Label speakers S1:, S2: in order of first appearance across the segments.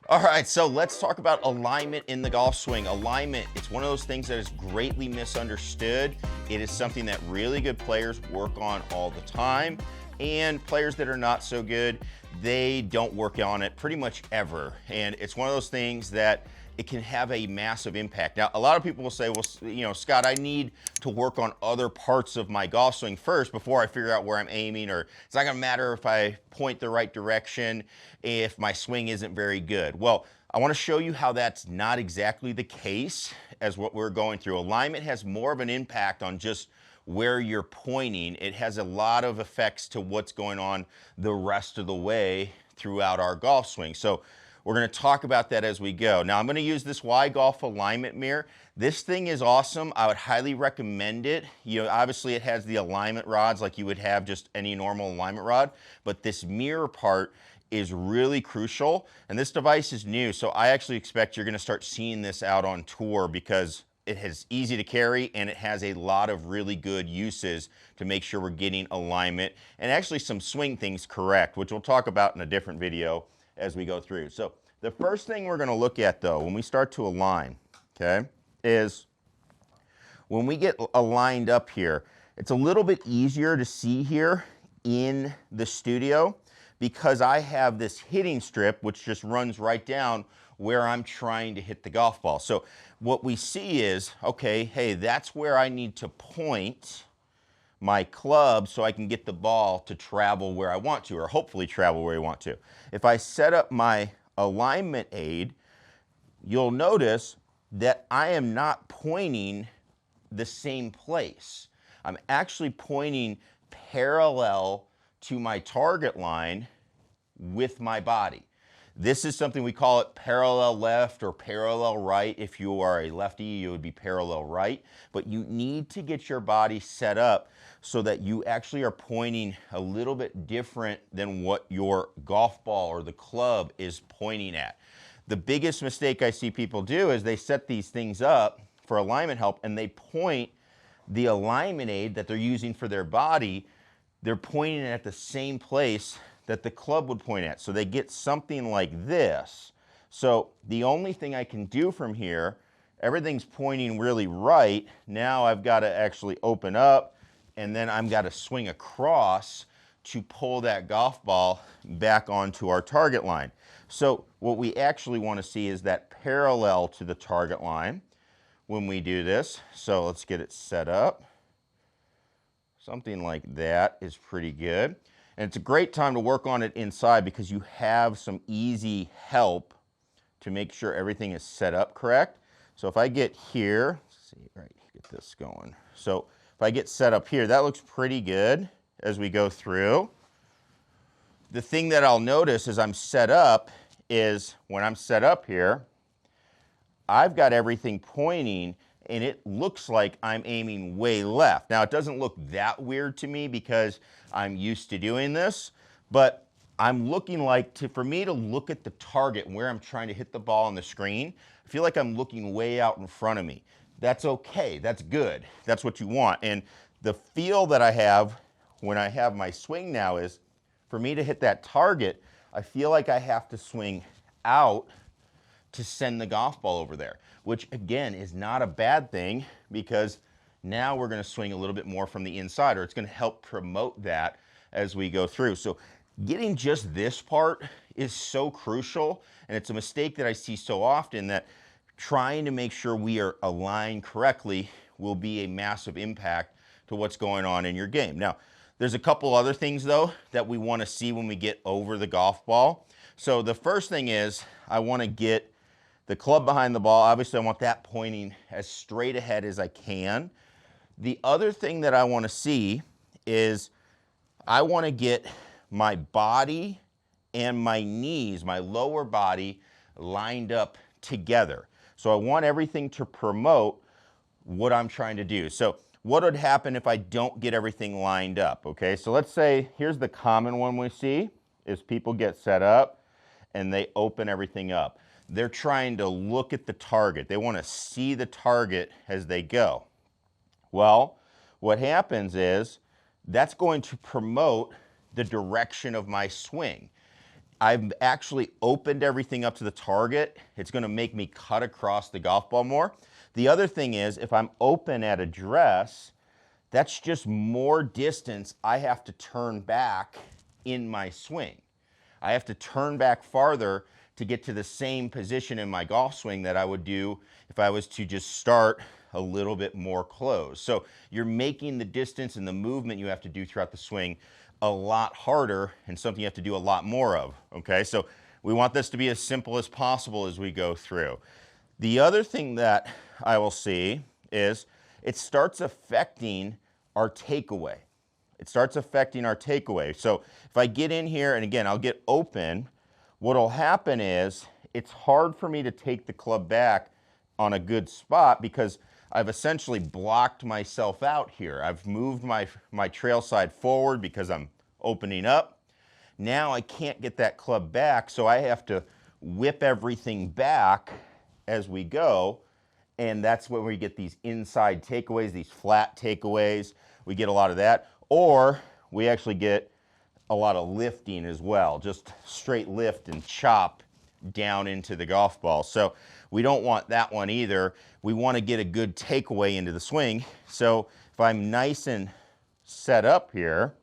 S1: All right, so let's talk about alignment in the golf swing. Alignment, it's one of those things that is greatly misunderstood. It is something that really good players work on all the time, and players that are not so good, they don't work on it pretty much ever. And it's one of those things that it can have a massive impact. Now, a lot of people will say, well, Scott, I need to work on other parts of my golf swing first before I figure out where I'm aiming, or it's not gonna matter if I point the right direction if my swing isn't very good. Well, I wanna show you how that's not exactly the case as what we're going through. Alignment has more of an impact on just where you're pointing. It has a lot of effects to what's going on the rest of the way throughout our golf swing. So we're going to talk about that as we go. Now I'm going to use this Y Golf alignment mirror. This thing is awesome. I would highly recommend it. Obviously it has the alignment rods like you would have just any normal alignment rod, but this mirror part is really crucial. And this device is new, so I actually expect you're going to start seeing this out on tour because it is easy to carry and it has a lot of really good uses to make sure we're getting alignment and actually some swing things correct, which we'll talk about in a different video as we go through. So the first thing we're going to look at though, when we start to align, okay, is when we get aligned up here, it's a little bit easier to see here in the studio because I have this hitting strip which just runs right down where I'm trying to hit the golf ball. So what we see is, okay, hey, that's where I need to point my club so I can get the ball to travel where I want to, or hopefully travel where I want to. If I set up my alignment aid, you'll notice that I am not pointing the same place. I'm actually pointing parallel to my target line with my body. This is something we call it parallel left or parallel right. If you are a lefty, you would be parallel right. But you need to get your body set up so that you actually are pointing a little bit different than what your golf ball or the club is pointing at. The biggest mistake I see people do is they set these things up for alignment help and they point the alignment aid that they're using for their body, they're pointing it at the same place that the club would point at. So they get something like this. So the only thing I can do from here, everything's pointing really right. Now I've got to actually open up and then I've got to swing across to pull that golf ball back onto our target line. So what we actually want to see is that parallel to the target line when we do this. So let's get it set up. Something like that is pretty good. And it's a great time to work on it inside because you have some easy help to make sure everything is set up correct. So if I get here, let's see, right, get this going. So if I get set up here, that looks pretty good as we go through. The thing that I'll notice as I'm set up is when I'm set up here, I've got everything pointing and it looks like I'm aiming way left. Now, it doesn't look that weird to me because I'm used to doing this, but I'm looking like, for me to look at the target and where I'm trying to hit the ball on the screen, I feel like I'm looking way out in front of me. That's okay, that's good. That's what you want. And the feel that I have when I have my swing now is, for me to hit that target, I feel like I have to swing out to send the golf ball over there, which again is not a bad thing because now we're going to swing a little bit more from the inside, or it's going to help promote that as we go through. So getting just this part is so crucial, and it's a mistake that I see so often, that trying to make sure we are aligned correctly will be a massive impact to what's going on in your game. Now, there's a couple other things though that we want to see when we get over the golf ball. So the first thing is I want to get the club behind the ball. Obviously, I want that pointing as straight ahead as I can. The other thing that I want to see is I want to get my body and my knees, my lower body, lined up together. So I want everything to promote what I'm trying to do. So what would happen if I don't get everything lined up? Okay, so let's say, here's the common one we see, is people get set up and they open everything up. They're trying to look at the target. They want to see the target as they go. Well, what happens is that's going to promote the direction of my swing. I've actually opened everything up to the target. It's going to make me cut across the golf ball more. The other thing is, if I'm open at address, that's just more distance I have to turn back in my swing. I have to turn back farther to get to the same position in my golf swing that I would do if I was to just start a little bit more closed. So you're making the distance and the movement you have to do throughout the swing a lot harder and something you have to do a lot more of, okay? So we want this to be as simple as possible as we go through. The other thing that I will see is it starts affecting our takeaway. It starts affecting our takeaway. So if I get in here, and again, I'll get open, what'll happen is it's hard for me to take the club back on a good spot because I've essentially blocked myself out here. I've moved my trail side forward because I'm opening up. Now I can't get that club back, so I have to whip everything back as we go, and that's when we get these inside takeaways, these flat takeaways. We get a lot of that, or we actually get a lot of lifting as well, just straight lift and chop down into the golf ball. So we don't want that one either. We want to get a good takeaway into the swing. So if I'm nice and set up here,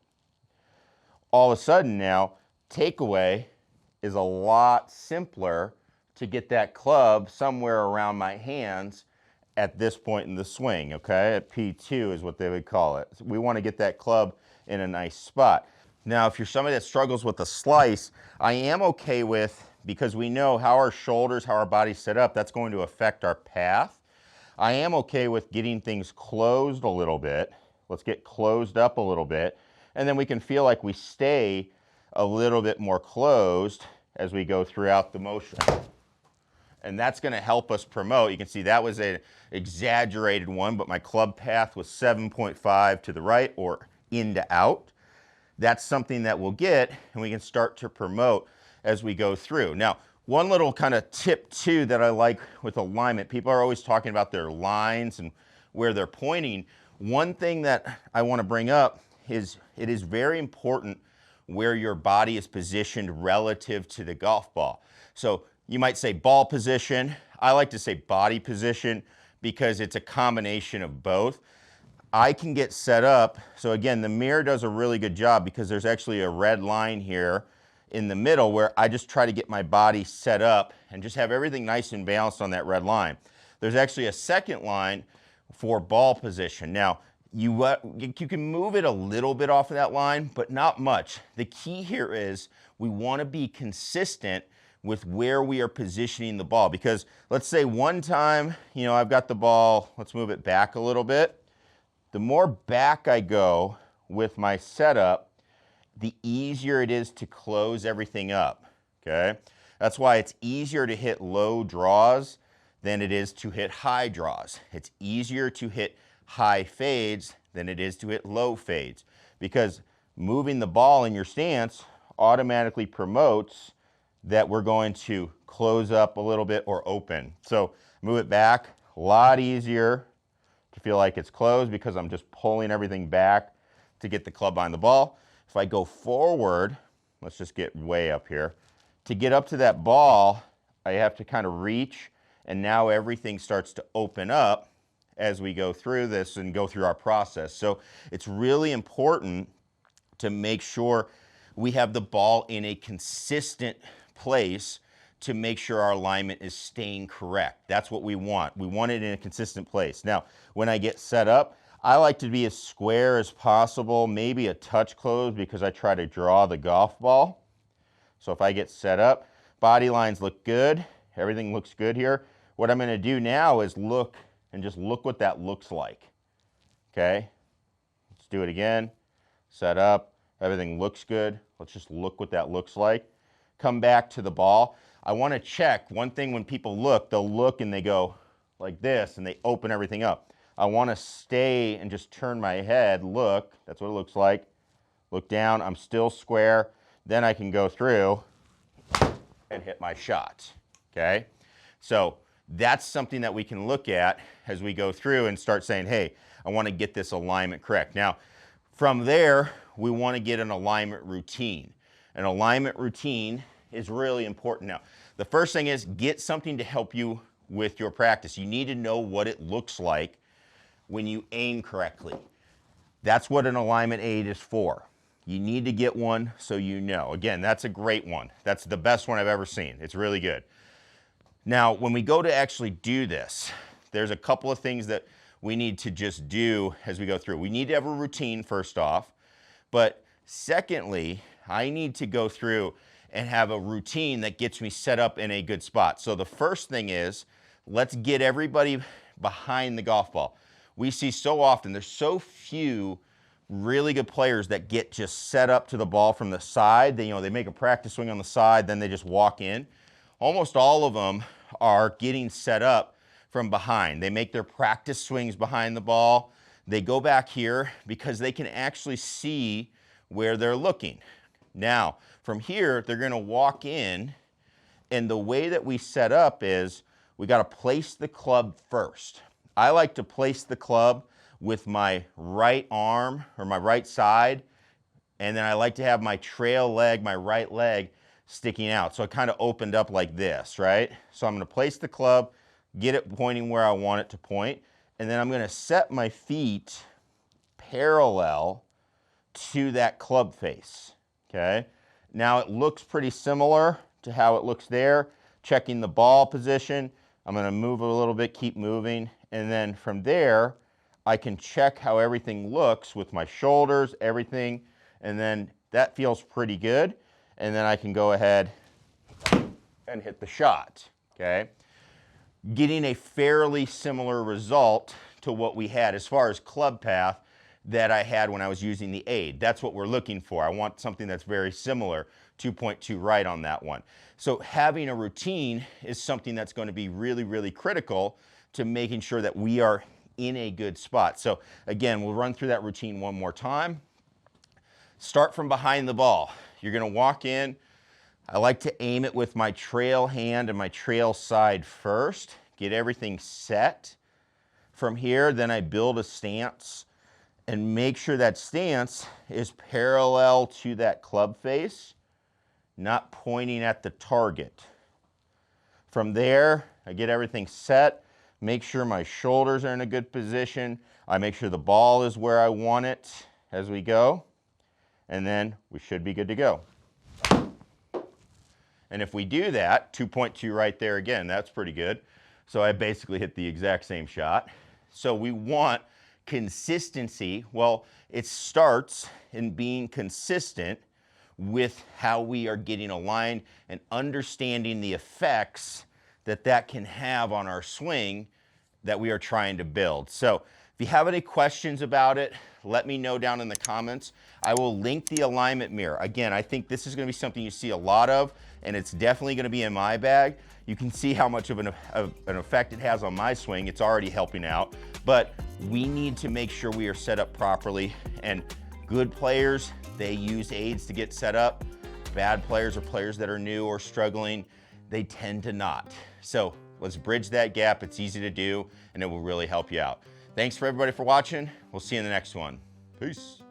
S1: all of a sudden now, takeaway is a lot simpler to get that club somewhere around my hands at this point in the swing, okay? At P2 is what they would call it. We want to get that club in a nice spot. Now, if you're somebody that struggles with a slice, I am okay with, because we know how our shoulders, how our body's set up, that's going to affect our path. I am okay with getting things closed a little bit. Let's get closed up a little bit, and then we can feel like we stay a little bit more closed as we go throughout the motion. And that's going to help us promote. You can see that was an exaggerated one, but my club path was 7.5 to the right or in to out. That's something that we'll get, and we can start to promote as we go through. Now, one little kind of tip too that I like with alignment, people are always talking about their lines and where they're pointing. One thing that I want to bring up is it is very important where your body is positioned relative to the golf ball. So you might say ball position. I like to say body position because it's a combination of both. I can get set up. So again, the mirror does a really good job because there's actually a red line here in the middle where I just try to get my body set up and just have everything nice and balanced on that red line. There's actually a second line for ball position. Now, you can move it a little bit off of that line, but not much. The key here is we want to be consistent with where we are positioning the ball, because let's say one time, I've got the ball, let's move it back a little bit. The more back I go with my setup, the easier it is to close everything up, okay? That's why it's easier to hit low draws than it is to hit high draws. It's easier to hit high fades than it is to hit low fades, because moving the ball in your stance automatically promotes that we're going to close up a little bit or open. So move it back, a lot easier to feel like it's closed because I'm just pulling everything back to get the club on the ball. If I go forward, let's just get way up here. To get up to that ball, I have to kind of reach, and now everything starts to open up as we go through this and go through our process. So it's really important to make sure we have the ball in a consistent place to make sure our alignment is staying correct. That's what we want. We want it in a consistent place. Now, when I get set up, I like to be as square as possible, maybe a touch closed because I try to draw the golf ball. So if I get set up, body lines look good, everything looks good here. What I'm gonna do now is look and just look what that looks like, okay? Let's do it again. Set up, everything looks good. Let's just look what that looks like. Come back to the ball. I wanna check, one thing when people look, they'll look and they go like this and they open everything up. I wanna stay and just turn my head, look, that's what it looks like. Look down, I'm still square. Then I can go through and hit my shot, okay? So that's something that we can look at as we go through and start saying, hey, I wanna get this alignment correct. Now, from there, we wanna get an alignment routine. An alignment routine is really important. Now, the first thing is get something to help you with your practice. You need to know what it looks like when you aim correctly. That's what an alignment aid is for. You need to get one so you know. Again, that's a great one. That's the best one I've ever seen. It's really good. Now, when we go to actually do this, there's a couple of things that we need to just do as we go through. We need to have a routine first off, but secondly, I need to go through and have a routine that gets me set up in a good spot. So the first thing is, let's get everybody behind the golf ball. We see so often, there's so few really good players that get just set up to the ball from the side. They, they make a practice swing on the side, then they just walk in. Almost all of them are getting set up from behind. They make their practice swings behind the ball. They go back here because they can actually see where they're looking. Now, from here, they're gonna walk in, and the way that we set up is we gotta place the club first. I like to place the club with my right arm or my right side, and then I like to have my trail leg, my right leg, sticking out. So it kind of opened up like this, right? So I'm gonna place the club, get it pointing where I want it to point, and then I'm gonna set my feet parallel to that club face, okay? Now it looks pretty similar to how it looks there. Checking the ball position, I'm gonna move a little bit, keep moving, and then from there, I can check how everything looks with my shoulders, everything, and then that feels pretty good. And then I can go ahead and hit the shot, okay? Getting a fairly similar result to what we had as far as club path that I had when I was using the aid. That's what we're looking for. I want something that's very similar, 2.2 right on that one. So having a routine is something that's going to be really, really critical to making sure that we are in a good spot. So again, we'll run through that routine one more time. Start from behind the ball. You're gonna walk in. I like to aim it with my trail hand and my trail side first. Get everything set. From here, then I build a stance and make sure that stance is parallel to that club face, not pointing at the target. From there, I get everything set. Make sure my shoulders are in a good position. I make sure the ball is where I want it as we go. And then we should be good to go. And if we do that, 2.2 right there again, that's pretty good. So I basically hit the exact same shot. So we want consistency. Well, it starts in being consistent with how we are getting aligned and understanding the effects that that can have on our swing that we are trying to build. So if you have any questions about it, let me know down in the comments. I will link the alignment mirror. Again, I think this is gonna be something you see a lot of, and it's definitely gonna be in my bag. You can see how much of an effect it has on my swing. It's already helping out, but we need to make sure we are set up properly. And good players, they use aids to get set up. Bad players or players that are new or struggling, they tend to not. So let's bridge that gap. It's easy to do, and it will really help you out. Thanks for everybody for watching. We'll see you in the next one. Peace.